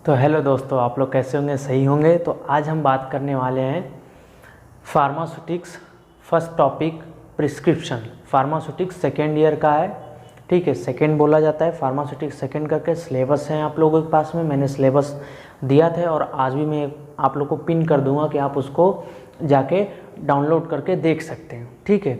तो हेलो दोस्तों, आप लोग कैसे होंगे? सही होंगे। तो आज हम बात करने वाले हैं pharmaceutics. First topic prescription. Pharmaceutics second year का है, ठीक है। सेकेंड बोला जाता है, फार्मास्यूटिक्स सेकेंड करके सिलेबस है आप लोगों के पास में। मैंने सिलेबस दिया था और आज भी मैं आप लोग को पिन कर दूंगा कि आप उसको जाके डाउनलोड करके देख सकते हैं, ठीक है।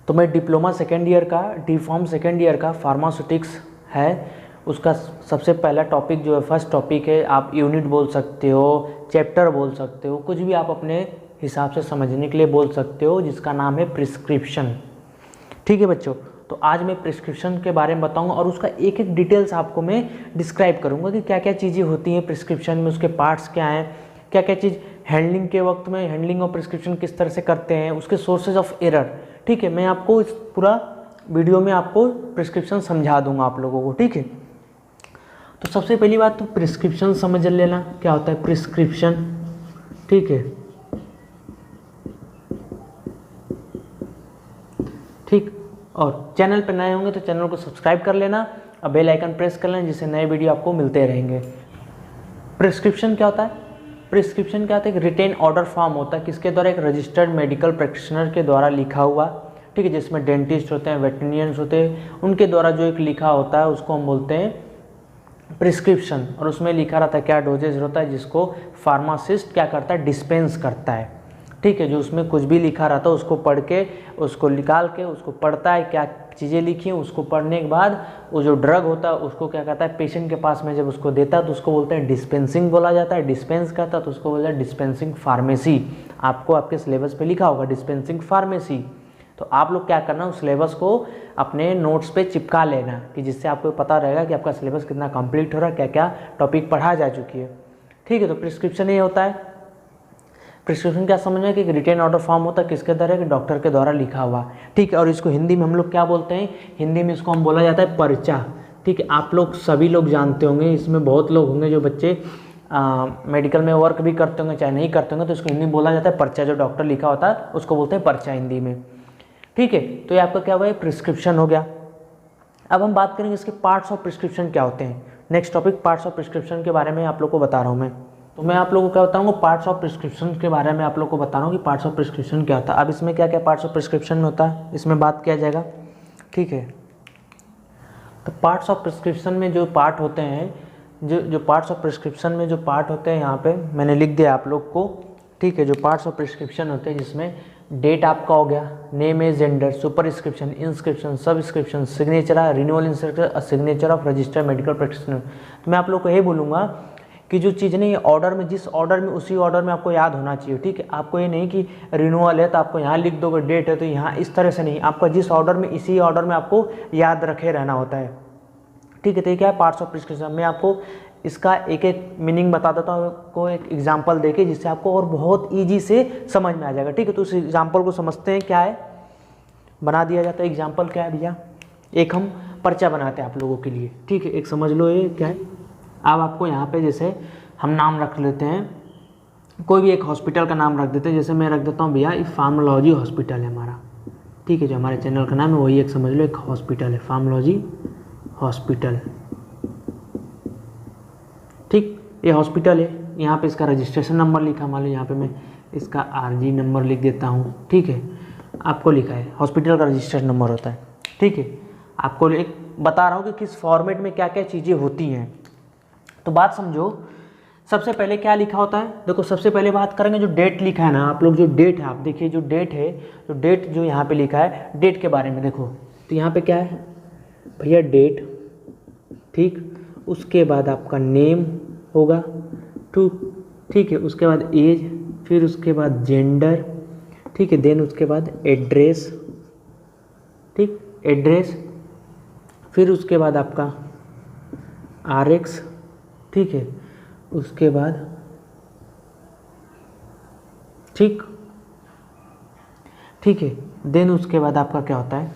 तो मैं डिप्लोमा सेकेंड ईयर का, डी फॉर्म सेकेंड ईयर का फार्मास्यूटिक्स है, उसका सबसे पहला टॉपिक जो है, फर्स्ट टॉपिक है, आप यूनिट बोल सकते हो, चैप्टर बोल सकते हो, कुछ भी आप अपने हिसाब से समझने के लिए बोल सकते हो, जिसका नाम है प्रिस्क्रिप्शन, ठीक है बच्चों। तो आज मैं प्रिस्क्रिप्शन के बारे में बताऊंगा और उसका एक एक डिटेल्स आपको मैं डिस्क्राइब करूंगा कि क्या क्या चीज़ें होती हैं प्रिस्क्रिप्शन में, उसके पार्ट्स क्या हैं, क्या क्या चीज़ हैंडलिंग के वक्त में, हैंडलिंग ऑफ प्रिस्क्रिप्शन किस तरह से करते हैं, उसके सोर्सेज ऑफ एरर, ठीक है। मैं आपको इस पूरा वीडियो में आपको प्रिस्क्रिप्शन समझा दूंगा आप लोगों को, ठीक है। तो सबसे पहली बात तो प्रिस्क्रिप्शन समझ लेना क्या होता है प्रिस्क्रिप्शन, ठीक है, ठीक। और चैनल पर नए होंगे तो चैनल को सब्सक्राइब कर लेना और बेल आइकन प्रेस कर लेना, जिससे नए वीडियो आपको मिलते रहेंगे। प्रिस्क्रिप्शन क्या होता है? प्रिस्क्रिप्शन क्या होता है? एक रिटेन ऑर्डर फॉर्म होता है, किसके द्वारा? एक रजिस्टर्ड मेडिकल प्रैक्टिशनर के द्वारा लिखा हुआ, ठीक है, जिसमें डेंटिस्ट होते हैं, वेटरिनियंस होते हैं, उनके द्वारा जो एक लिखा होता है उसको हम बोलते हैं प्रिस्क्रिप्शन। और उसमें लिखा रहता है क्या डोजेज होता है, जिसको फार्मासिस्ट क्या करता है? डिस्पेंस करता है, ठीक है। जो उसमें कुछ भी लिखा रहता है उसको पढ़ के, उसको निकाल के, उसको पढ़ता है, क्या चीज़ें लिखी हैं, उसको पढ़ने के बाद वो जो ड्रग होता है उसको क्या कहता है? पेशेंट के पास में जब उसको देता है तो उसको बोलते हैं डिस्पेंसिंग बोला जाता है। डिस्पेंस करता है तो उसको बोलता है डिस्पेंसिंग फार्मेसी। आपको आपके सिलेबस पे लिखा होगा डिस्पेंसिंग फार्मेसी। तो आप लोग क्या करना, उस सिलेबस को अपने नोट्स पे चिपका लेना, कि जिससे आपको पता रहेगा कि आपका सिलेबस कितना कंप्लीट हो रहा है, क्या क्या टॉपिक पढ़ा जा चुकी है, ठीक है। तो प्रिस्क्रिप्शन ये होता है। प्रिस्क्रिप्शन क्या समझना है कि एक रिटेन ऑर्डर फॉर्म होता है, किसके द्वारा? कि डॉक्टर के द्वारा लिखा हुआ, ठीक है। और इसको हिंदी में हम लोग क्या बोलते हैं? हिंदी में इसको हम बोला जाता है पर्चा, ठीक है। आप लोग सभी लोग जानते होंगे, इसमें बहुत लोग होंगे जो बच्चे मेडिकल में वर्क भी करते होंगे चाहे नहीं करते होंगे, तो इसको हिंदी में बोला जाता है पर्चा। जो डॉक्टर लिखा होता है उसको बोलते हैं पर्चा हिंदी में, ठीक है। तो ये आपका क्या हुआ? प्रिस्क्रिप्शन हो गया। अब हम बात करेंगे इसके पार्ट्स ऑफ प्रिस्क्रिप्शन क्या होते हैं। Next topic parts of prescription के बारे में आप लोग को बता रहा हूँ मैं। तो मैं आप लोगों को क्या बताऊँगा? पार्ट्स ऑफ प्रिस्क्रिप्शन के बारे में आप लोग को बता रहा हूँ कि पार्ट्स ऑफ प्रिस्क्रिप्शन क्या होता है। अब इसमें क्या क्या पार्ट्स ऑफ प्रिस्क्रिप्शन में होता है, इसमें बात किया जाएगा, ठीक है। तो पार्ट्स ऑफ प्रिस्क्रिप्शन में जो पार्ट होते हैं, जो पार्ट्स ऑफ प्रिस्क्रिप्शन में जो पार्ट होते हैं, यहाँ पे मैंने लिख दिया आप लोग को, ठीक है। जो पार्ट्स ऑफ प्रिस्क्रिप्शन होते हैं, जिसमें डेट आपका हो गया, name age gender, superscription, inscription, subscription, signature, renewal instructor, signature of registered medical practitioner. तो मैं आप लोग को ये बोलूँगा कि जो चीज़ नहीं, ऑर्डर में, जिस ऑर्डर में उसी ऑर्डर में आपको याद होना चाहिए, ठीक है। आपको ये नहीं कि रिन्यूअल है तो आपको यहाँ लिख दोगे, डेट है तो यहाँ, इस तरह से नहीं। आपका जिस ऑर्डर में, इसी ऑर्डर में आपको याद रखे रहना होता है, ठीक है। तो ये क्या है? Parts of prescription. मैं आपको इसका एक एक मीनिंग बता देता हूँ आपको, एक एग्जांपल देके, जिससे आपको और बहुत इजी से समझ में आ जाएगा, ठीक है। तो उस एग्जांपल को समझते हैं, क्या है, बना दिया जाता है। एग्जांपल क्या है भैया? एक हम पर्चा बनाते हैं आप लोगों के लिए, ठीक है। एक समझ लो ये क्या है। अब आपको यहाँ पे जैसे हम नाम रख लेते हैं, कोई भी एक हॉस्पिटल का नाम रख देते हैं। जैसे मैं रख देता हूँ भैया, ये फार्मोलॉजी हॉस्पिटल है हमारा, ठीक है। जो हमारे चैनल का नाम है वही एक समझ लो एक हॉस्पिटल है, फार्मोलॉजी हॉस्पिटल, ठीक। ये हॉस्पिटल है, यहाँ पे इसका रजिस्ट्रेशन नंबर लिखा, मान लो यहाँ पे मैं इसका RG नंबर लिख देता हूँ, ठीक है। आपको लिखा है हॉस्पिटल का रजिस्ट्रेशन नंबर होता है, ठीक है। आपको एक बता रहा हूँ कि किस फॉर्मेट में क्या क्या चीज़ें होती हैं। तो बात समझो, सबसे पहले क्या लिखा होता है? देखो, सबसे पहले बात करेंगे जो डेट लिखा है ना, आप लोग जो डेट है, आप देखिए जो डेट है, जो डेट जो यहाँ पे लिखा है, डेट के बारे में देखो। तो यहाँ पे क्या है भैया? डेट, ठीक। उसके बाद आपका नेम होगा, ठीक है। उसके बाद एज, फिर उसके बाद जेंडर, ठीक है। देन उसके बाद एड्रेस, ठीक, एड्रेस। फिर उसके बाद आपका RX, ठीक है। उसके बाद, ठीक है। देन उसके बाद आपका क्या होता है,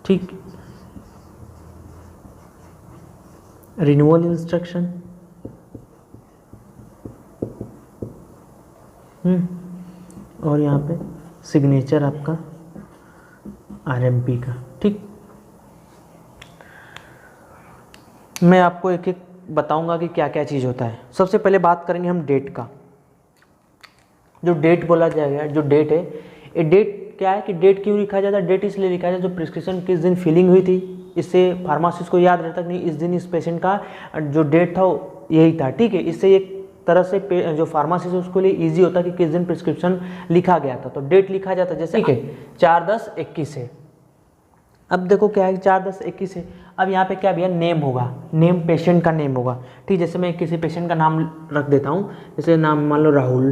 ठीक, रिन्यूअल इंस्ट्रक्शन, और यहाँ पे सिग्नेचर आपका RMP का, ठीक। मैं आपको एक एक बताऊंगा कि क्या क्या चीज़ होता है। सबसे पहले बात करेंगे हम डेट का। जो डेट बोला जाएगा, जो डेट है, ये डेट क्या है कि डेट क्यों लिखा जाता है? डेट इसलिए लिखा जाता है जो प्रिस्क्रिप्शन किस दिन फिलिंग हुई थी, इससे फार्मासिस्ट को याद रहता कि नहीं इस दिन इस पेशेंट का जो डेट था यही था, ठीक है। इससे एक तरह से जो फार्मासिस्ट है उसके लिए ईजी होता है कि किस दिन प्रिस्क्रिप्शन लिखा गया था, तो डेट लिखा जाता है। जैसे ठीक है 4/10/21 है। अब देखो क्या है 4/10/21 है। अब यहाँ पे क्या भैया नेम होगा, नेम पेशेंट का नेम होगा, ठीक। जैसे मैं किसी पेशेंट का नाम रख देता हूँ, जैसे नाम मान लो राहुल,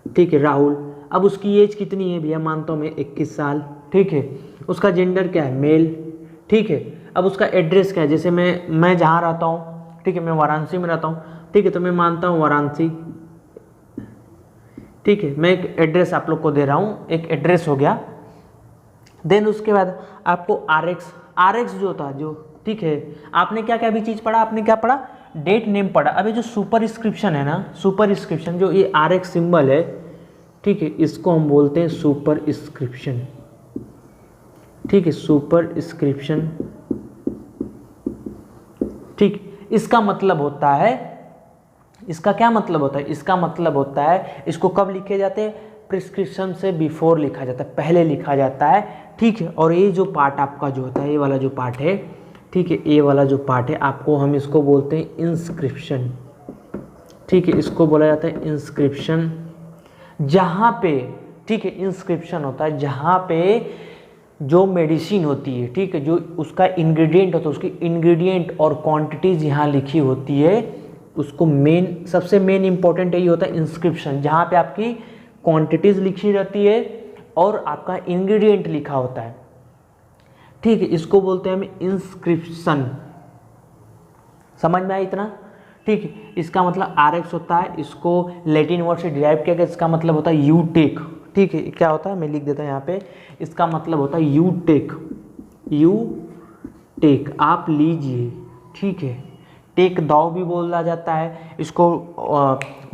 ठीक है राहुल। अब उसकी एज कितनी है भैया, मानता हूँ मैं 21 साल, ठीक है। उसका जेंडर क्या है, मेल, ठीक है। अब उसका एड्रेस क्या है, जैसे मैं जहाँ रहता हूँ, ठीक है, मैं वाराणसी में रहता हूँ, ठीक है, तो मैं मानता हूँ वाराणसी, ठीक है। मैं एक एड्रेस आप लोग को दे रहा हूँ, एक एड्रेस हो गया। देन उसके बाद आपको RX जो था जो, ठीक है। आपने क्या क्या भी चीज़ पढ़ा, आपने क्या पढ़ा, डेट नेम पढ़ा। अभी जो सुपरस्क्रिप्शन है ना, सुपरस्क्रिप्शन जो ये RX सिंबल है, ठीक है, इसको हम बोलते हैं सुपरस्क्रिप्शन, ठीक है, सुपरस्क्रिप्शन, ठीक। इसका मतलब होता है, इसका क्या मतलब होता है, इसका मतलब होता है इसको कब लिखे जाते हैं, प्रिस्क्रिप्शन से बिफोर लिखा जाता है, पहले लिखा जाता है, ठीक है। और ये जो पार्ट आपका जो होता है, ये वाला जो पार्ट है, ठीक है, ये वाला जो पार्ट है आपको हम इसको बोलते हैं इंस्क्रिप्शन, ठीक है, इसको बोला जाता है इंस्क्रिप्शन। जहाँ पे, ठीक है, इंस्क्रिप्शन होता है जहाँ पे जो मेडिसिन होती है, ठीक है, जो उसका इंग्रेडिएंट होता है, उसकी इंग्रेडिएंट और क्वांटिटीज यहाँ लिखी होती है, उसको मेन, सबसे मेन इंपॉर्टेंट यही होता है इंस्क्रिप्शन, जहाँ पे आपकी क्वांटिटीज लिखी रहती है और आपका इंग्रेडिएंट लिखा होता है, ठीक है। इसको बोलते हैं हम इंस्क्रिप्शन। समझ में आया इतना, ठीक है। इसका मतलब RX होता है, इसको लैटिन वर्ड से डिराइव किया गया, इसका मतलब होता है यू टेक, ठीक है। क्या होता है मैं लिख देता हूँ यहाँ पे, इसका मतलब होता है यू टेक, यू टेक, आप लीजिए, ठीक है। टेक दाव भी बोला जाता है इसको,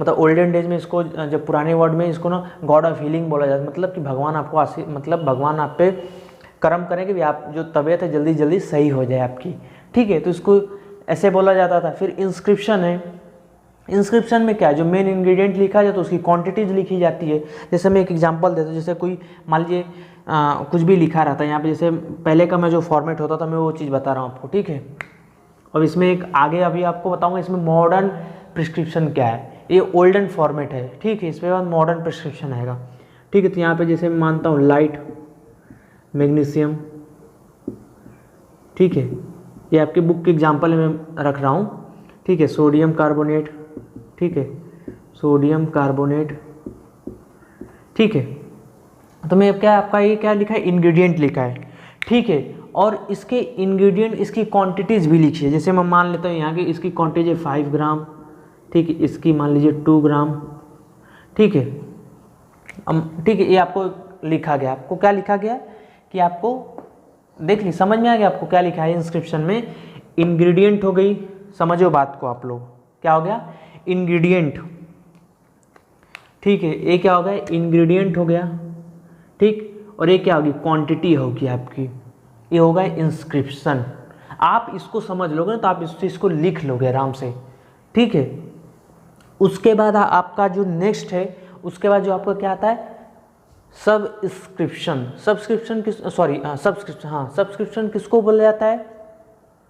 मतलब ओल्डन डेज में इसको, जब पुराने वर्ड में इसको ना गॉड ऑफ हीलिंग बोला जाता है, मतलब कि भगवान आपको मतलब भगवान आप पे कर्म करें कि आप जो तबीयत है जल्दी जल्दी सही हो जाए आपकी, ठीक है, तो इसको ऐसे बोला जाता था। फिर इंस्क्रिप्शन है, इंस्क्रिप्शन में क्या है, जो मेन इंग्रेडिएंट लिखा जाता है उसकी क्वांटिटीज लिखी जाती है। जैसे मैं एक एग्जांपल देता हूँ, जैसे कोई मान लीजिए कुछ भी लिखा रहता है यहाँ पे, जैसे पहले का मैं जो फॉर्मेट होता था मैं वो चीज़ बता रहा हूँ आपको, ठीक है। और इसमें एक आगे अभी आपको बताऊंगा इसमें मॉडर्न प्रिस्क्रिप्शन क्या है, ये ओल्डन फॉर्मेट है, ठीक है। इसके बाद मॉडर्न प्रिस्क्रिप्शन आएगा, ठीक है। तो यहाँ पे जैसे मैं मानता हूँ लाइट, मैग्नीशियम, ठीक है, ये आपके बुक के एग्जाम्पल में रख रहा हूँ, ठीक है। सोडियम कार्बोनेट, ठीक है, सोडियम कार्बोनेट, ठीक है। तो मैं क्या आपका ये क्या लिखा है, इंग्रेडिएंट लिखा है, ठीक है। और इसके इंग्रेडिएंट, इसकी क्वांटिटीज भी लिखी है। जैसे मैं मान लेता हूँ यहाँ की इसकी क्वांटिटी 5 ग्राम, ठीक है, इसकी मान लीजिए 2 ग्राम, ठीक है। ठीक है, ये आपको लिखा गया, आपको क्या लिखा गया कि आपको देख ली, समझ में आ गया आपको क्या लिखा है इंस्क्रिप्शन में। इंग्रेडिएंट हो गई, समझो बात को आप लोग, क्या हो गया, इंग्रेडिएंट, ठीक है। ये क्या हो गया, इंग्रेडिएंट हो गया, ठीक। और ये क्या होगी, क्वांटिटी होगी आपकी, ये होगा इंस्क्रिप्शन। आप इसको समझ लोगे ना तो आप इस चीज़ को लिख लोगे आराम से, ठीक है। उसके बाद आपका जो नेक्स्ट है, उसके बाद जो आपका क्या आता है, सब्सक्रिप्शन। सब्सक्रिप्शन किस, सॉरी सब्सक्रिप्शन, हाँ सब्सक्रिप्शन किसको बोला जाता है,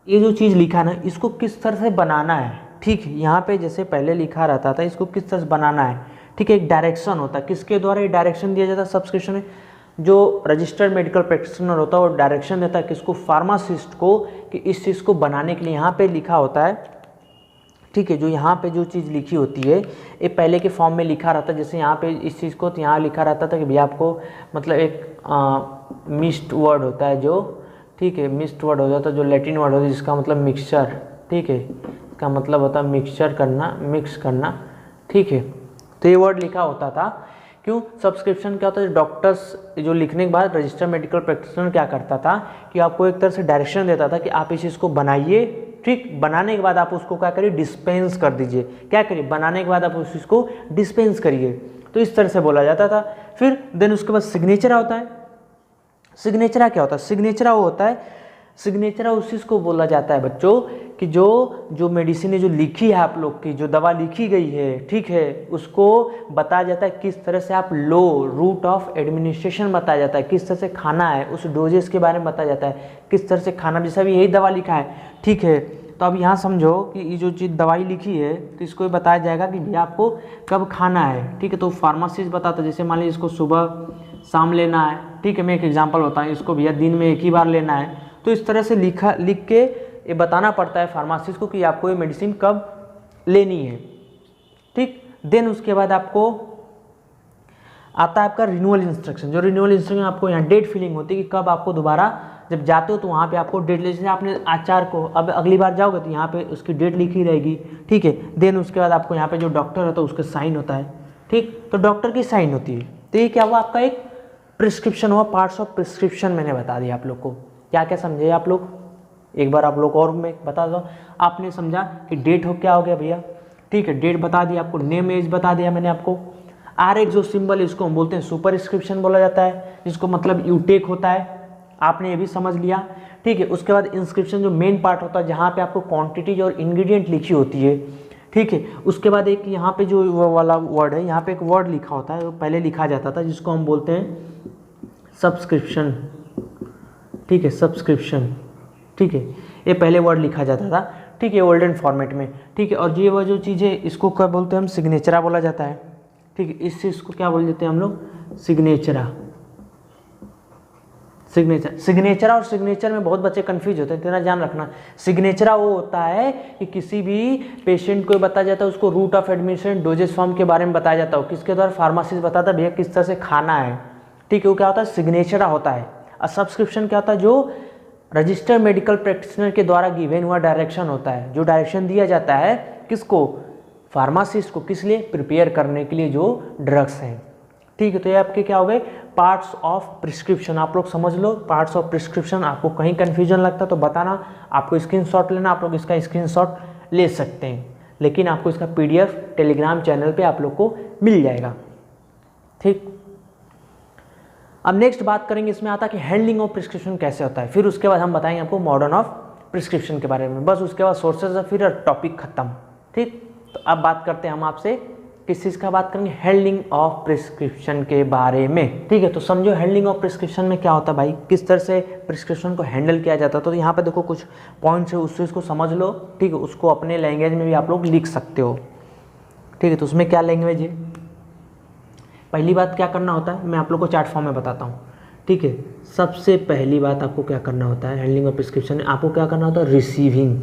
ये जो चीज़ लिखा ना इसको किस तरह से बनाना है, ठीक है। यहाँ पे जैसे पहले लिखा रहता था इसको किस तरह से बनाना है, ठीक है। एक डायरेक्शन होता है, किसके द्वारा ये डायरेक्शन दिया जाता है सब्सक्रिप्शन में, जो रजिस्टर्ड मेडिकल प्रैक्टिशनर होता है वो डायरेक्शन देता है किसको, फार्मासिस्ट को, कि इस चीज़ को बनाने के लिए यहाँ पे लिखा होता है, ठीक है। जो यहाँ पे जो चीज़ लिखी होती है ये पहले के फॉर्म में लिखा रहता है, जैसे यहाँ पे इस चीज़ को तो यहाँ लिखा रहता था कि भैया आपको मतलब एक मिक्स्ड वर्ड होता है जो, ठीक है, मिक्स्ड वर्ड हो जाता है जो लैटिन वर्ड होता है जिसका मतलब मिक्सचर, ठीक है, इसका मतलब होता है मिक्सचर करना, मिक्स करना, ठीक है। तो ये वर्ड लिखा होता था, क्यों, सब्सक्रिप्शन क्या होता है, डॉक्टर्स जो लिखने के बाद रजिस्टर्ड मेडिकल प्रैक्टिशनर क्या करता था कि आपको एक तरह से डायरेक्शन देता था कि आप इस चीज़ को बनाइए, ठीक। बनाने के बाद आप उसको क्या करिए, डिस्पेंस कर दीजिए, क्या करिए, बनाने के बाद आप उस चीज़ को डिस्पेंस करिए, तो इस तरह से बोला जाता था। फिर देन उसके बाद सिग्नेचर होता है। सिग्नेचरा क्या होता है, सिग्नेचरा वो होता है, सिग्नेचरा उस चीज़ को बोला जाता है बच्चों कि जो मेडिसिन है जो लिखी है आप लोग की, जो दवा लिखी गई है, ठीक है, उसको बताया जाता है किस तरह से आप लो, रूट ऑफ एडमिनिस्ट्रेशन बताया जाता है, किस तरह से खाना है, उस डोजेस के बारे में बताया जाता है, किस तरह से खाना, जैसा भी यही दवा लिखा है, ठीक है। तो अब यहाँ समझो कि ये जो चीज़ दवाई लिखी है तो इसको बताया जाएगा कि भैया आपको कब खाना है, ठीक है। तो फार्मासिस्ट बताता है, जैसे मान लीजिए इसको सुबह शाम लेना है, ठीक है, मैं एक एग्जांपल बताऊँ, इसको भैया दिन में एक ही बार लेना है, तो इस तरह से लिख के ये बताना पड़ता है फार्मासिस्ट को कि आपको ये मेडिसिन कब लेनी है, ठीक। देन उसके बाद आपको आता है आपका रिन्यूअल इंस्ट्रक्शन। जो रिन्यूअल इंस्ट्रक्शन आपको यहाँ डेट फिलिंग होती है कि कब आपको दोबारा जब जाते हो तो वहाँ पे आपको डेट, जैसे आपने आचार को अब अगली बार जाओगे तो यहाँ पे उसकी डेट लिखी रहेगी, ठीक है। देन उसके बाद आपको यहाँ पे जो डॉक्टर होता है उसका साइन होता है, ठीक। तो डॉक्टर की साइन होती है। तो ये क्या हुआ आपका एक प्रिस्क्रिप्शन हुआ, पार्ट्स ऑफ प्रिस्क्रिप्शन मैंने बता दिया आप लोग को। क्या क्या समझे आप लोग, एक बार आप लोग और मैं बता दो। आपने समझा कि डेट हो क्या हो गया भैया, ठीक है, डेट बता दिया आपको, नेम एज बता दिया मैंने आपको। RX जो सिंबल इसको हम बोलते हैं सुपरस्क्रिप्शन बोला जाता है, जिसको मतलब यूटेक होता है, आपने ये भी समझ लिया, ठीक है। उसके बाद इंस्क्रिप्शन जो मेन पार्ट होता है जहाँ पे आपको क्वांटिटीज और इंग्रेडिएंट लिखी होती है, ठीक है। उसके बाद एक यहाँ पे जो वो वाला वर्ड है, यहाँ पे एक वर्ड लिखा होता है, वो पहले लिखा जाता था जिसको हम बोलते हैं सब्सक्रिप्शन, ठीक है, सब्सक्रिप्शन, ठीक है, ये पहले वर्ड लिखा जाता था, ठीक है, ओल्डन फॉर्मेट में, ठीक है। और ये वो जो चीज़ें इसको क्या बोलते हैं हम, सिग्नेचरा बोला जाता है, ठीक है। इस चीज़ को क्या बोल देते हैं हम लोग, सिग्नेचरा। सिग्नेचरा और सिग्नेचर में बहुत बच्चे कंफ्यूज होते हैं, इतना ध्यान रखना। सिग्नेचरा वो होता है कि किसी भी पेशेंट को बताया जाता है, उसको route of administration doses form के बारे में बताया जाता है, किसके द्वारा, फार्मासिस्ट बताता है भैया किस तरह से खाना है, ठीक है, वो क्या होता है, सिग्नेचरा होता है। और सब्सक्रिप्शन क्या होता है, जो रजिस्टर्ड मेडिकल प्रैक्टिशनर के द्वारा गिवन हुआ डायरेक्शन होता है, जो डायरेक्शन दिया जाता है किसको, फार्मासिस्ट को, किस लिए, प्रिपेयर करने के लिए जो ड्रग्स हैं, ठीक है। तो ये आपके क्या हो गए, पार्ट्स ऑफ प्रिस्क्रिप्शन। आप लोग समझ लो पार्ट्स ऑफ प्रिस्क्रिप्शन। आपको कहीं कन्फ्यूजन लगता है तो बताना, आपको स्क्रीनशॉट लेना, आप लोग इसका स्क्रीनशॉट ले सकते हैं, लेकिन आपको इसका PDF टेलीग्राम चैनल पे आप लोग को मिल जाएगा, ठीक। अब नेक्स्ट बात करेंगे, इसमें आता है कि हैंडलिंग ऑफ प्रिस्क्रिप्शन कैसे होता है, फिर उसके बाद हम बताएंगे आपको मॉडर्न ऑफ प्रिस्क्रिप्शन के बारे में, बस उसके बाद सोर्सेज और फिर टॉपिक खत्म, ठीक। तो अब बात करते हैं हम आपसे किस चीज़ का बात करेंगे, हैंडलिंग ऑफ प्रिस्क्रिप्शन के बारे में, ठीक है। तो समझो हैंडलिंग ऑफ प्रिस्क्रिप्शन में क्या होता है भाई, किस तरह से प्रिस्क्रिप्शन को हैंडल किया जाता है। तो यहाँ पे देखो कुछ पॉइंट्स है, उस चीज़ को समझ लो, ठीक है। उसको अपने लैंग्वेज में भी आप लोग लिख सकते हो, ठीक है। तो उसमें क्या लैंग्वेज है, पहली बात क्या करना होता है, मैं आप लोग को चार्ट फॉर्म में बताता हूँ, ठीक है। सबसे पहली बात आपको क्या करना होता है हैंडलिंग ऑफ प्रिस्क्रिप्शन में, आपको क्या करना होता है, रिसीविंग,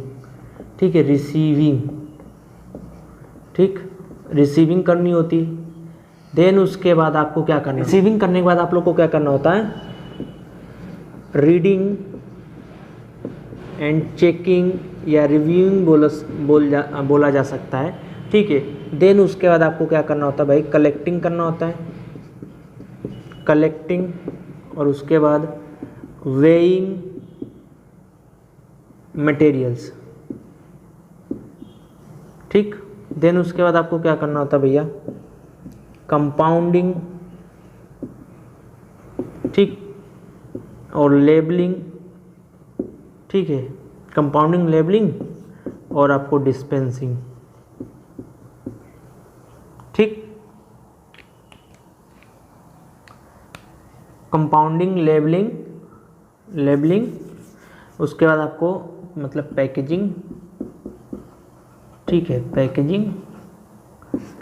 ठीक है, रिसीविंग, ठीक, रिसीविंग करनी होती। देन उसके बाद आपको क्या करना, रिसीविंग करने के बाद आप लोग को क्या करना होता है, रीडिंग एंड चेकिंग या रिव्यूइंग बोला जा सकता है, ठीक है। देन उसके बाद आपको क्या करना होता है भाई, कलेक्टिंग करना होता है, कलेक्टिंग, और उसके बाद वेइंग मटेरियल्स, ठीक। देन उसके बाद आपको क्या करना होता है भैया, कंपाउंडिंग, ठीक, और लेबलिंग, ठीक है, कंपाउंडिंग, लेबलिंग, और आपको डिस्पेंसिंग, ठीक। कंपाउंडिंग, लेबलिंग, उसके बाद आपको मतलब पैकेजिंग, ठीक है, पैकेजिंग।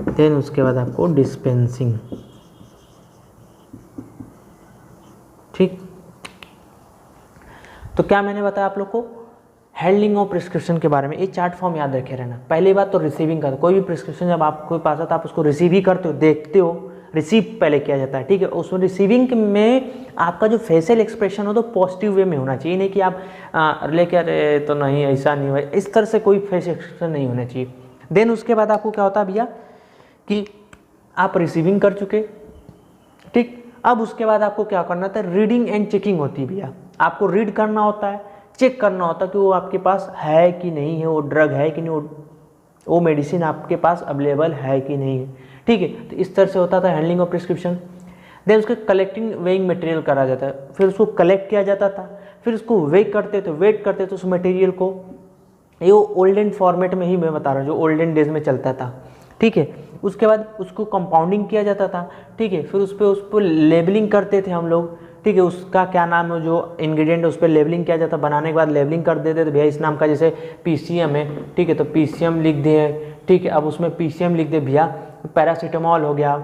देन उसके बाद आपको डिस्पेंसिंग, ठीक। तो क्या मैंने बताया आप लोग को हैंडलिंग ऑफ प्रिस्क्रिप्शन के बारे में, ये चार्ट फॉर्म याद रखे रहना। पहली बात तो रिसीविंग का, कोई भी प्रिस्क्रिप्शन जब आपको पास आता है आप उसको रिसीव ही करते हो, देखते हो, रिसीव पहले किया जाता है, ठीक है। उसमें रिसीविंग में आपका जो फेशियल एक्सप्रेशन हो तो पॉजिटिव वे में होना चाहिए, नहीं कि आप लेके अरे तो नहीं ऐसा नहीं हुआ, इस तरह से कोई फेस एक्सप्रेशन नहीं होना चाहिए। देन उसके बाद आपको क्या होता है भैया कि आप रिसीविंग कर चुके, ठीक। अब उसके बाद आपको क्या करना था, रीडिंग एंड चेकिंग होती है भैया, आपको रीड करना होता है, चेक करना होता है कि वो आपके पास है कि नहीं है, वो ड्रग है कि नहीं, वो मेडिसिन आपके पास अवेलेबल है कि नहीं है, ठीक है। तो इस तरह से होता था हैंडलिंग ऑफ प्रिस्क्रिप्शन। देन उसके कलेक्टिंग वेइंग मटेरियल करा जाता है, फिर उसको कलेक्ट किया जाता था, फिर उसको वेट करते थे उस मटेरियल को। ये ओल्डन फॉर्मेट में ही मैं बता रहा हूँ, जो ओल्डन डेज में चलता था, ठीक है। उसके बाद उसको कंपाउंडिंग किया जाता था, ठीक है। फिर उस पर लेबलिंग करते थे हम लोग, ठीक है। उसका क्या नाम है, जो इंग्रेडिएंट है उस पर लेबलिंग किया जाता, बनाने के बाद लेबलिंग कर देते थे, भैया इस नाम का, जैसे पीसीएम है, ठीक है, तो पीसीएम लिख दिए, ठीक है। अब उसमें पीसीएम लिख दे भैया, पैरासीटामॉल हो गया,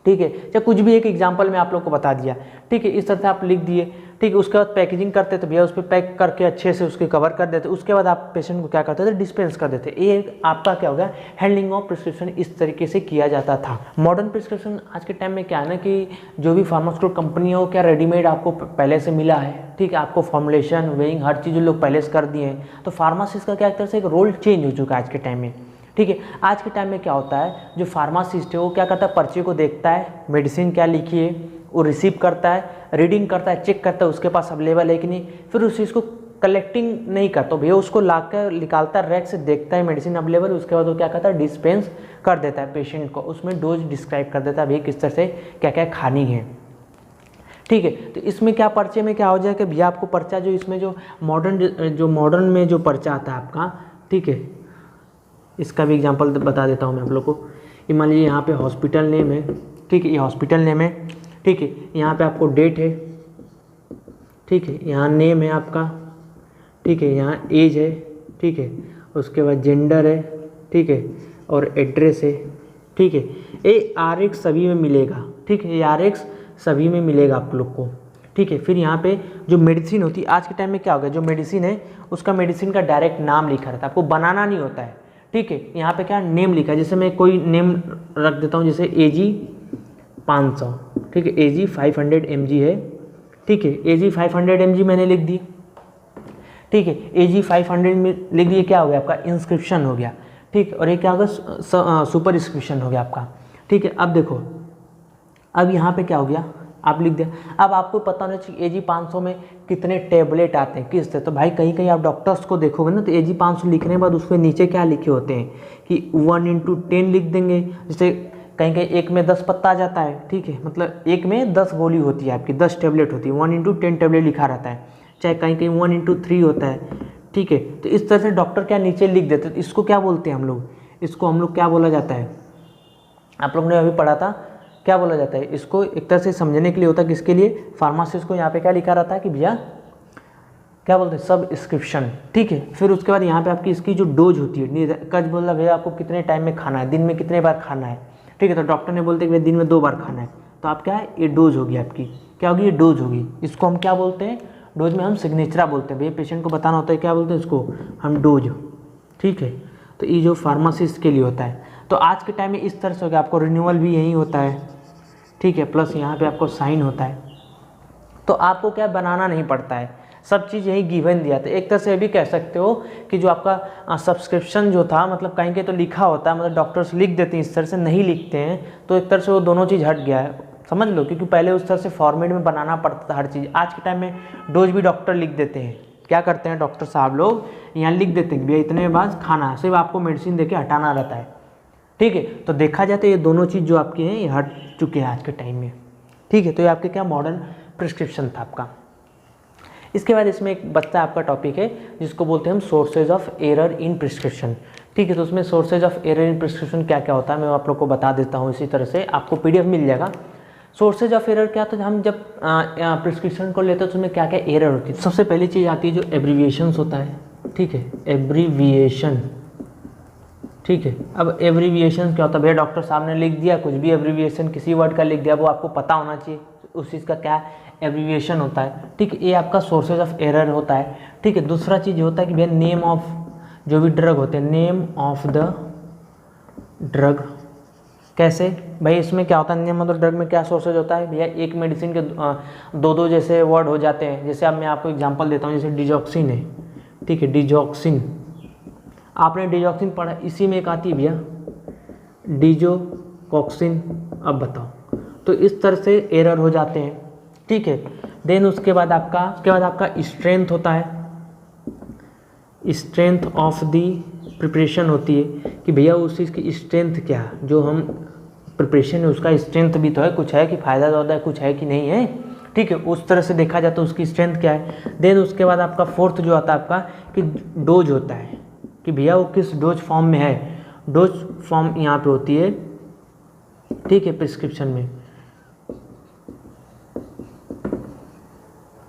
ठीक है, चाहे कुछ भी एक एग्जांपल में आप लोग को बता दिया, ठीक है। इस तरह से आप लिख दिए, ठीक है। उसके बाद पैकेजिंग करते थे भैया, उस पर पैक करके अच्छे से उसके कवर कर देते। उसके बाद आप पेशेंट को क्या करते थे, डिस्पेंस कर देते। ये आपका क्या हो गया, हैंडलिंग ऑफ प्रिस्क्रिप्शन इस तरीके से किया जाता था। मॉडर्न प्रिस्क्रिप्शन आज के टाइम में क्या है ना कि जो भी फार्मास्यूटिकल कंपनी हो, क्या रेडीमेड आपको पहले से मिला है, ठीक है। आपको फॉर्मुलेशन, वेइंग, हर चीज़ लोग पहले से कर दिए हैं। तो फार्मासिस्ट का क्या एक तरह से एक रोल चेंज हो चुका है आज के टाइम में, ठीक है। आज के टाइम में क्या होता है, जो फार्मासिस्ट है वो क्या करता है, पर्चे को देखता है, मेडिसिन क्या लिखी है वो रिसीव करता है, रीडिंग करता है, चेक करता है उसके पास अवेलेबल है कि नहीं, फिर उस चीज़ को कलेक्टिंग नहीं करता भैया, उसको लाकर निकालता है रैक से, देखता है मेडिसिन अवेलेबल, उसके बाद वो क्या करता है, डिस्पेंस कर देता है पेशेंट को, उसमें डोज डिस्क्राइब कर देता है भैया किस तरह से क्या क्या खानी है, ठीक है। तो इसमें क्या पर्चे में क्या हो जाए कि भैया आपको पर्चा जो इसमें जो मॉडर्न में जो पर्चा आता है आपका, ठीक है, इसका भी एग्जांपल बता देता हूँ मैं आप लोग को। ये मान लीजिए यहाँ पे हॉस्पिटल नेम है, ठीक है, ये हॉस्पिटल नेम है, ठीक है। यहाँ पे आपको डेट है, ठीक है, यहाँ नेम है आपका, ठीक है, यहाँ एज है, ठीक है, उसके बाद जेंडर है, ठीक है, और एड्रेस है, ठीक है। ये RX सभी में मिलेगा, ठीक है, ये RX सभी में मिलेगा आप लोग को, ठीक है। फिर यहाँ पे जो मेडिसिन होती है, आज के टाइम में क्या हो गया, जो मेडिसिन है उसका मेडिसिन का डायरेक्ट नाम लिखा रहता है, आपको बनाना नहीं होता है, ठीक है। यहाँ पे क्या नेम लिखा है, जैसे मैं कोई नेम रख देता हूँ, जैसे AG 500, ठीक है, AG 500 mg है, ठीक है, AG 500 mg मैंने लिख दी, ठीक है, AG 500 में लिख दिए, क्या हो गया आपका, इंस्क्रिप्शन हो गया, ठीक है। और ये क्या होगा, सुपर इंस्क्रिप्शन हो गया आपका, ठीक है। अब देखो, अब यहाँ पे क्या हो गया, आप लिख दिया। अब आपको पता होना चाहिए AG 500 में कितने टेबलेट आते हैं, किस तरह, तो भाई कहीं कहीं आप डॉक्टर्स को देखोगे ना, तो AG 500 लिखने के बाद उसके नीचे क्या लिखे होते हैं कि 1/10 लिख देंगे, जैसे कहीं कहीं एक में 10 पत्ता आ जाता है, ठीक है, मतलब एक में 10 गोली होती है आपकी, 10 टेबलेट होती है, 1/10 टेबलेट लिखा रहता है, चाहे कहीं कहीं 1/3 होता है, ठीक है। तो इस तरह से डॉक्टर क्या नीचे लिख देते हैं। इसको क्या बोलते हैं हम लोग, इसको हम लोग क्या बोला जाता है, आप लोग ने अभी पढ़ा था, क्या बोला जाता है, इसको एक तरह से समझने के लिए होता है, किसके लिए, फार्मासिस्ट को। यहाँ पे क्या लिखा रहता है कि भैया क्या बोलते हैं, सब इंस्क्रिप्शन, ठीक है। फिर उसके बाद यहाँ पे आपकी इसकी जो डोज होती है, कज बोला भैया आपको कितने टाइम में खाना है, दिन में कितने बार खाना है, ठीक है। तो डॉक्टर ने बोलते कि भैया दिन में 2 बार खाना है, तो आप क्या है, ये डोज होगी आपकी, क्या होगी, ये डोज होगी। इसको हम क्या बोलते हैं, डोज में हम सिग्नेचर बोलते हैं, भैया पेशेंट को बताना होता है, क्या बोलते हैं इसको हम डोज, ठीक है। तो ये जो फार्मासिस्ट के लिए होता है। तो आज के टाइम में इस तरह से हो गया, आपको रिन्यूअल भी यही होता है, ठीक है, प्लस यहाँ पे आपको साइन होता है। तो आपको क्या बनाना नहीं पड़ता है, सब चीज़ यही गिवन दिया था। एक तरह से भी कह सकते हो कि जो आपका सब्सक्रिप्शन जो था, मतलब कहीं के तो लिखा होता है, मतलब डॉक्टर्स लिख देते हैं, इस तरह से नहीं लिखते हैं, तो एक तरह से वो दोनों चीज़ हट गया है, समझ लो। क्योंकि पहले उस तरह से फॉर्मेट में बनाना पड़ता था हर चीज़। आज के टाइम में डोज भी डॉक्टर लिख देते हैं, क्या करते हैं डॉक्टर साहब लोग, यहाँ लिख देते हैं भैया इतने बाद खाना है, सिर्फ आपको मेडिसिन दे के हटाना रहता है, ठीक है। तो देखा जाए तो ये दोनों चीज़ जो आपकी हैं ये हट चुके हैं आज के टाइम में, ठीक है। तो ये आपके क्या मॉडर्न प्रिस्क्रिप्शन था आपका। इसके बाद इसमें एक बचता है आपका टॉपिक है जिसको बोलते हैं हम sources of error in prescription, ठीक है। तो उसमें sources of error in prescription क्या क्या होता है मैं आप लोग को बता देता हूँ। इसी तरह से आपको PDF मिल जाएगा। सोर्सेज ऑफ एरर क्या, तो हम जब प्रिस्क्रिप्शन को लेते हैं तो उसमें क्या क्या एरर होती है। सबसे पहली चीज़ आती है जो एब्रीविएशंस होता है, ठीक है, एब्रीविएशन, ठीक है। अब एब्रीविएशन क्या होता है, भैया डॉक्टर साहब ने लिख दिया कुछ भी एब्रीविएशन किसी वर्ड का लिख दिया, वो आपको पता होना चाहिए उस चीज़ का क्या एब्रीविएशन होता है, ठीक है। ये आपका सोर्सेज ऑफ एरर होता है, ठीक है। दूसरा चीज़ होता है कि भैया नेम ऑफ जो भी ड्रग होते हैं, नेम ऑफ द ड्रग, कैसे भाई इसमें क्या होता है, नेम ऑफ द ड्रग में क्या सोर्सेज होता है भैया, एक मेडिसिन के दो जैसे वर्ड हो जाते हैं। जैसे अब मैं आपको एग्जांपल देता हूँ, जैसे डिजॉक्सिन है, ठीक है, डिजॉक्सिन, आपने डिजॉक्सिन पढ़ा, इसी में एक आती है भैया डिजोकॉक्सिन। अब बताओ, तो इस तरह से एरर हो जाते हैं, ठीक है। देन उसके बाद आपका स्ट्रेंथ होता है, स्ट्रेंथ ऑफ द प्रिपरेशन होती है कि भैया उस चीज़ की स्ट्रेंथ क्या है जो हम प्रिपरेशन है उसका स्ट्रेंथ भी तो है, कुछ है कि फ़ायदा ज़्यादा है, कुछ है कि नहीं है, ठीक है। उस तरह से देखा जाए तो उसकी स्ट्रेंथ क्या है। देन उसके बाद आपका फोर्थ जो आता है आपका कि डोज होता है कि भैया वो किस डोज फॉर्म में है। डोज फॉर्म यहाँ पे होती है, ठीक है, प्रिस्क्रिप्शन में,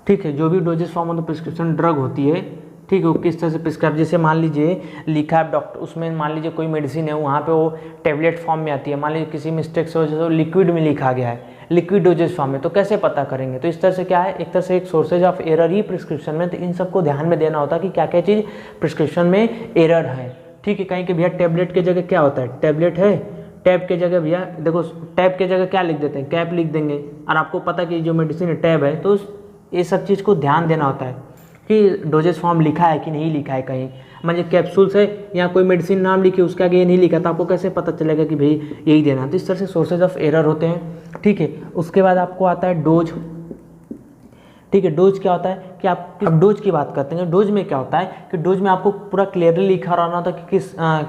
ठीक है। जो भी doses form of the prescription drug होती है, ठीक है, वो किस तरह से प्रिस्क्राइब, जैसे मान लीजिए लिखा है डॉक्टर, उसमें मान लीजिए कोई मेडिसिन है वहाँ पे वो टेबलेट फॉर्म में आती है, मान लीजिए किसी मिस्टेक से वजह से लिक्विड में लिखा गया है, लिक्विड डोजेस फॉर्म में, तो कैसे पता करेंगे। तो इस तरह से क्या है, एक तरह से एक sources of error he prescription में। तो इन सबको ध्यान में देना होता है कि क्या क्या चीज़ प्रिस्क्रिप्शन में एरर है, ठीक है। कहीं कि भैया टेबलेट की जगह क्या होता है, टैबलेट है, टैब के जगह भैया देखो टैब के जगह क्या लिख देते हैं, कैप लिख देंगे, और आपको पता कि जो मेडिसिन है टैब है। तो ये सब चीज़ को ध्यान देना होता है कि डोजेस फॉर्म लिखा है कि नहीं लिखा है। कहीं मतलब कैप्सूल्स है या कोई मेडिसिन नाम लिखी उसके आगे ये नहीं लिखा, तो आपको कैसे पता चलेगा कि भाई यही देना। तो इस तरह से सोर्सेज ऑफ एरर होते हैं, ठीक है। उसके बाद आपको आता है डोज, ठीक है। डोज क्या होता है कि आप डोज की बात करते हैं। डोज में क्या होता है कि डोज में आपको पूरा क्लियरली लिखा रहना होता है कि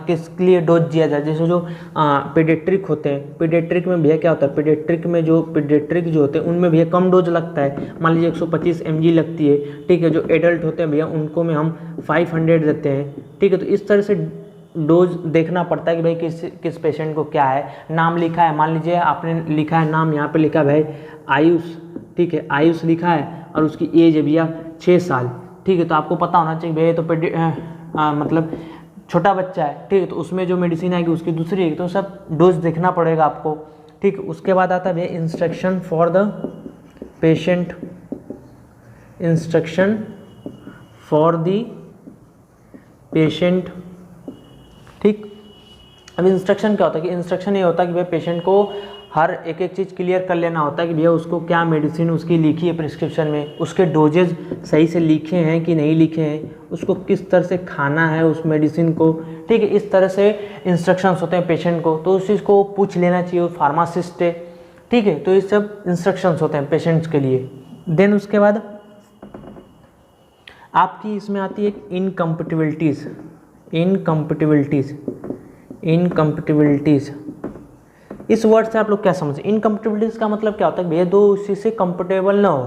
किसके लिए डोज दिया जाए। जैसे जो पीडियाट्रिक होते हैं, पीडियाट्रिक में भैया क्या होता है, पीडियाट्रिक जो होते हैं उनमें भैया कम डोज लगता है, मान लीजिए 125 mg लगती है, ठीक है। जो एडल्ट होते हैं भैया उनको में हम 500 देते हैं, ठीक है। तो इस तरह से डोज देखना पड़ता है कि भाई किस पेशेंट को क्या है। नाम लिखा है, मान लीजिए आपने लिखा है नाम, यहाँ पे लिखा है भाई आयुष, ठीक है, आयुष लिखा है और उसकी एज है भैया 6 साल, ठीक है। तो आपको पता होना चाहिए भैया तो मतलब छोटा बच्चा है, ठीक है। तो उसमें जो मेडिसिन आएगी उसकी दूसरी है, तो सब डोज देखना पड़ेगा आपको, ठीक है। उसके बाद आता है भैया instruction for the patient, instruction for the patient, ठीक। अब इंस्ट्रक्शन क्या होता है कि इंस्ट्रक्शन ये होता है कि भैया पेशेंट को हर एक एक चीज़ क्लियर कर लेना होता है कि भैया उसको क्या मेडिसिन उसकी लिखी है प्रिस्क्रिप्शन में, उसके डोजेज सही से लिखे हैं कि नहीं लिखे हैं, उसको किस तरह से खाना है उस मेडिसिन को, ठीक है। इस तरह से इंस्ट्रक्शंस होते हैं पेशेंट को, तो उस चीज़ को पूछ लेना चाहिए फार्मासिस्ट है, ठीक है। तो ये सब इंस्ट्रक्शंस होते हैं पेशेंट्स के लिए। देन उसके बाद आपकी इसमें आती है इनकम्पेटिबिलिटीज़, इनकम्पेटिबिलिटीज़। इस वर्ड से आप लोग क्या समझे, इनकम्पेटिबिलिटीज़ का मतलब क्या होता है, भैया दो उसी से कंफर्टेबल ना हो,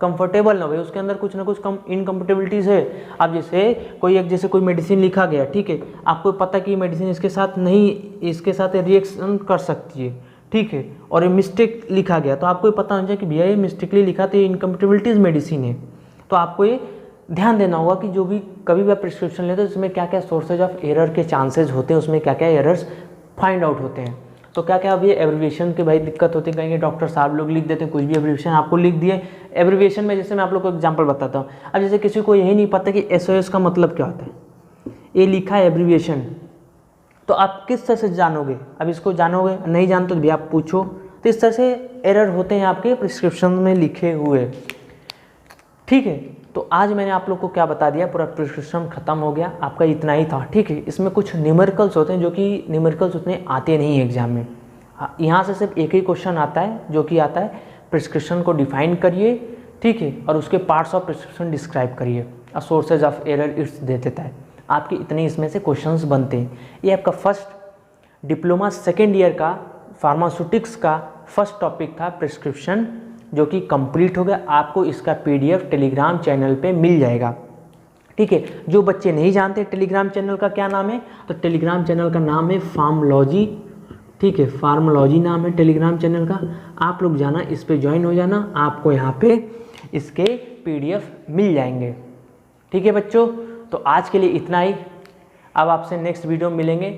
भैया उसके अंदर कुछ ना कुछ इनकम्पेटिबिलिटीज़ है। अब जैसे कोई मेडिसिन लिखा गया, ठीक है, आपको पता कि मेडिसिन इसके साथ रिएक्शन कर सकती है, ठीक है, और ये मिस्टेक लिखा गया, तो आपको पता होना चाहिए कि भैया ये मिस्टेकली लिखा, तो ये इनकम्पेटिबिलिटीज़ मेडिसिन है। तो आपको ये ध्यान देना होगा कि जो भी कभी भी आप प्रिस्क्रिप्शन लेते हो उसमें क्या क्या सोर्सेज ऑफ एरर के चांसेस होते हैं, उसमें क्या क्या एरर्स फाइंड आउट होते हैं। तो क्या क्या अभी एब्रिविएशन की भाई दिक्कत होती है, कहेंगे डॉक्टर साहब लोग लिख देते हैं कुछ भी एब्रिविएशन आपको लिख दिए। एब्रिविएशन में जैसे मैं आप लोग को एग्जांपल बताता हूँ, अब जैसे किसी को यही नहीं पता कि SOS का मतलब क्या होता है, ये लिखा है एब्रिविएशन, तो आप किस तरह से जानोगे, अब इसको जानोगे नहीं जानते तो भी आप पूछो। तो इस तरह से एरर होते हैं आपके प्रिस्क्रिप्शन में लिखे हुए, ठीक है। तो आज मैंने आप लोग को क्या बता दिया, पूरा प्रिस्क्रिप्शन खत्म हो गया, आपका इतना ही था, ठीक है। इसमें कुछ न्यूमेरिकल्स होते हैं जो कि न्यूमेरिकल्स उतने आते नहीं है एग्जाम में। यहाँ से सिर्फ एक ही क्वेश्चन आता है जो कि आता है प्रिस्क्रिप्शन को डिफाइन करिए, ठीक है, और उसके पार्ट्स ऑफ प्रिस्क्रिप्शन डिस्क्राइब करिए, और sources of error it's they देता है। आपके इतने इसमें से क्वेश्चंस बनते हैं। ये आपका फर्स्ट डिप्लोमा सेकेंड ईयर का फार्मास्यूटिक्स का फर्स्ट टॉपिक था प्रिस्क्रिप्शन, जो कि कंप्लीट हो गया। आपको इसका PDF टेलीग्राम चैनल पे मिल जाएगा, ठीक है। जो बच्चे नहीं जानते टेलीग्राम चैनल का क्या नाम है, तो टेलीग्राम चैनल का नाम है फार्मोलॉजी, ठीक है, फार्मोलॉजी नाम है टेलीग्राम चैनल का। आप लोग जाना, इस पे ज्वाइन हो जाना, आपको यहाँ पे इसके PDF मिल जाएंगे, ठीक है बच्चों। तो आज के लिए इतना ही, अब आपसे नेक्स्ट वीडियो में मिलेंगे।